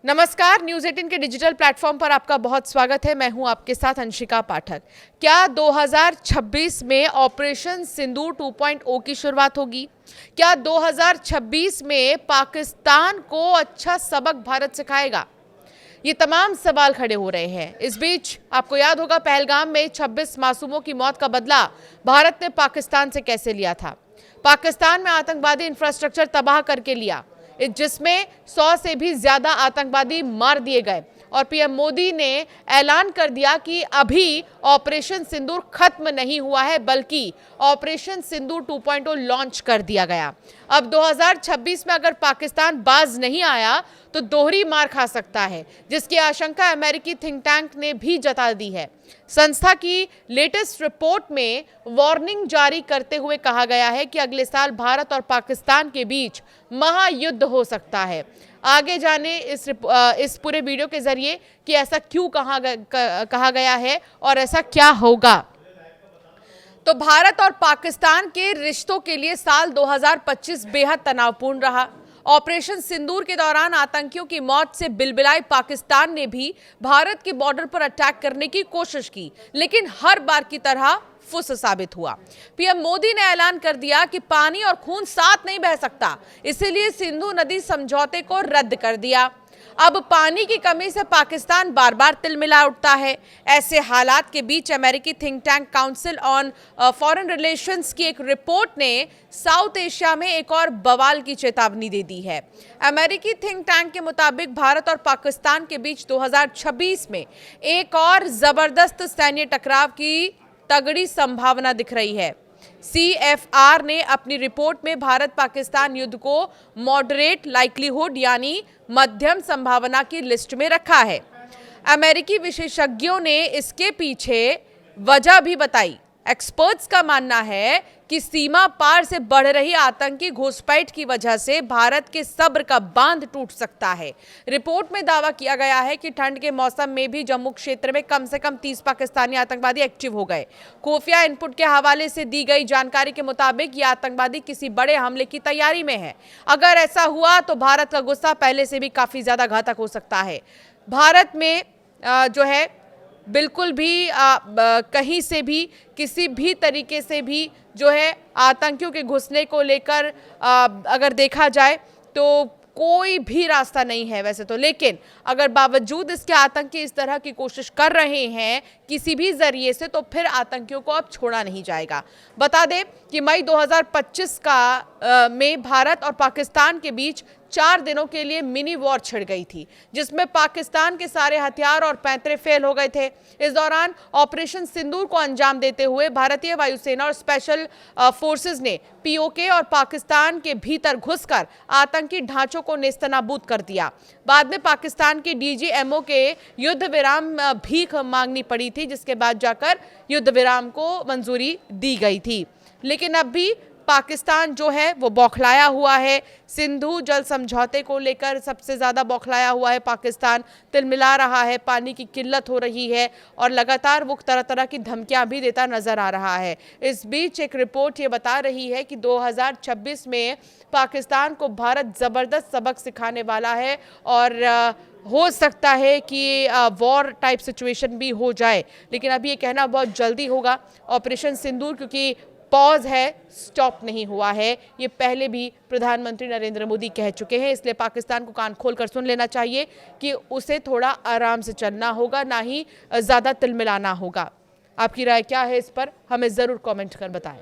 नमस्कार, न्यूज़ 18 के digital platform पर आपका बहुत स्वागत है। मैं हूं आपके साथ अंशिका पाठक। क्या 2026 में ऑपरेशन सिंदूर 2.0 की शुरुआत होगी? क्या 2026 में पाकिस्तान को अच्छा सबक भारत सिखाएगा? ये तमाम सवाल खड़े हो रहे हैं। इस बीच आपको याद होगा, पहलगाम में 26 मासूमों की मौत का बदला भारत ने पाकिस्तान से कैसे लिया था। पाकिस्तान में आतंकवादी इंफ्रास्ट्रक्चर तबाह करके लिया, जिसमें 100 से भी ज्यादा आतंकवादी मार दिए गए और पीएम मोदी ने ऐलान कर दिया कि अभी ऑपरेशन सिंदूर खत्म नहीं हुआ है, बल्कि ऑपरेशन सिंदूर 2.0 लॉन्च कर दिया गया। अब 2026 में अगर पाकिस्तान बाज नहीं आया तो दोहरी मार खा सकता है, जिसकी आशंका अमेरिकी थिंक टैंक ने भी जता दी है। संस्था की लेटेस्ट रिपोर्ट में वार्निंग जारी करते हुए कहा गया है कि अगले साल भारत और पाकिस्तान के बीच महायुद्ध हो सकता है। आगे जाने इस पूरे वीडियो के जरिए कि ऐसा क्यों कहा गया है और ऐसा क्या होगा। तो भारत और पाकिस्तान के रिश्तों के लिए साल 2025 बेहद तनावपूर्ण रहा। ऑपरेशन सिंदूर के दौरान आतंकियों की मौत से बिलबिलाए पाकिस्तान ने भी भारत के बॉर्डर पर अटैक करने की कोशिश की, लेकिन हर बार की तरह फुस साबित हुआ। पीएम मोदी ने ऐलान कर दिया कि पानी और खून साथ नहीं बह सकता, इसीलिए सिंधु नदी समझौते को रद्द कर दिया। अब पानी की कमी से पाकिस्तान बार बार तिलमिला उठता है। ऐसे हालात के बीच अमेरिकी think tank council on foreign relations की एक रिपोर्ट ने साउथ एशिया में एक और बवाल की चेतावनी दे दी है। अमेरिकी थिंक टैंक के मुताबिक भारत और पाकिस्तान के बीच 2026 में एक और जबरदस्त सैन्य टकराव की तगड़ी संभावना दिख रही है। CFR ने अपनी रिपोर्ट में भारत पाकिस्तान युद्ध को मॉडरेट लाइक्लीहुड यानी मध्यम संभावना की लिस्ट में रखा है। अमेरिकी विशेषज्ञों ने इसके पीछे वजह भी बताई। एक्सपर्ट्स का मानना है कि सीमा पार से बढ़ रही आतंकी घुसपैठ की वजह से भारत के सब्र का बांध टूट सकता है। रिपोर्ट में दावा किया गया है कि ठंड के मौसम में भी जम्मू क्षेत्र में कम से कम 30 पाकिस्तानी आतंकवादी एक्टिव हो गए। खुफिया इनपुट के हवाले से दी गई जानकारी के मुताबिक ये आतंकवादी किसी बड़े हमले की तैयारी में है। अगर ऐसा हुआ तो भारत का गुस्सा पहले से भी काफी ज्यादा घातक हो सकता है। भारत में जो है बिल्कुल भी कहीं से भी किसी भी तरीके से भी जो है आतंकियों के घुसने को लेकर अगर देखा जाए तो कोई भी रास्ता नहीं है वैसे तो, लेकिन अगर बावजूद इसके आतंकी इस तरह की कोशिश कर रहे हैं किसी भी जरिए से, तो फिर आतंकियों को अब छोड़ा नहीं जाएगा। बता दें कि मई 2025 में भारत और पाकिस्तान के बीच 4 दिनों के लिए मिनी वॉर छिड़ गई थी, जिसमें पाकिस्तान के सारे हथियार और पैंतरे फेल हो गए थे। इस दौरान ऑपरेशन सिंदूर को अंजाम देते हुए भारतीय वायुसेना और स्पेशल फोर्सेस ने POK और पाकिस्तान के भीतर घुसकर आतंकी ढांचों को नेस्तनाबूद कर दिया। बाद में पाकिस्तान की DGMO के युद्ध विराम भीख मांगनी पड़ी थी, जिसके बाद जाकर युद्ध विराम को मंजूरी दी गई थी। लेकिन अब भी पाकिस्तान जो है वो बौखलाया हुआ है। सिंधु जल समझौते को लेकर सबसे ज़्यादा बौखलाया हुआ है पाकिस्तान, तिलमिला रहा है, पानी की किल्लत हो रही है और लगातार वो तरह तरह की धमकियां भी देता नजर आ रहा है। इस बीच एक रिपोर्ट ये बता रही है कि 2026 में पाकिस्तान को भारत ज़बरदस्त सबक सिखाने वाला है और हो सकता है कि वॉर टाइप सिचुएशन भी हो जाए, लेकिन अभी ये कहना बहुत जल्दी होगा। ऑपरेशन सिंदूर क्योंकि पॉज है, स्टॉप नहीं हुआ है, ये पहले भी प्रधानमंत्री नरेंद्र मोदी कह चुके हैं। इसलिए पाकिस्तान को कान खोलकर सुन लेना चाहिए कि उसे थोड़ा आराम से चलना होगा, ना ही ज़्यादा तिलमिलाना होगा। आपकी राय क्या है इस पर, हमें ज़रूर कमेंट कर बताएं।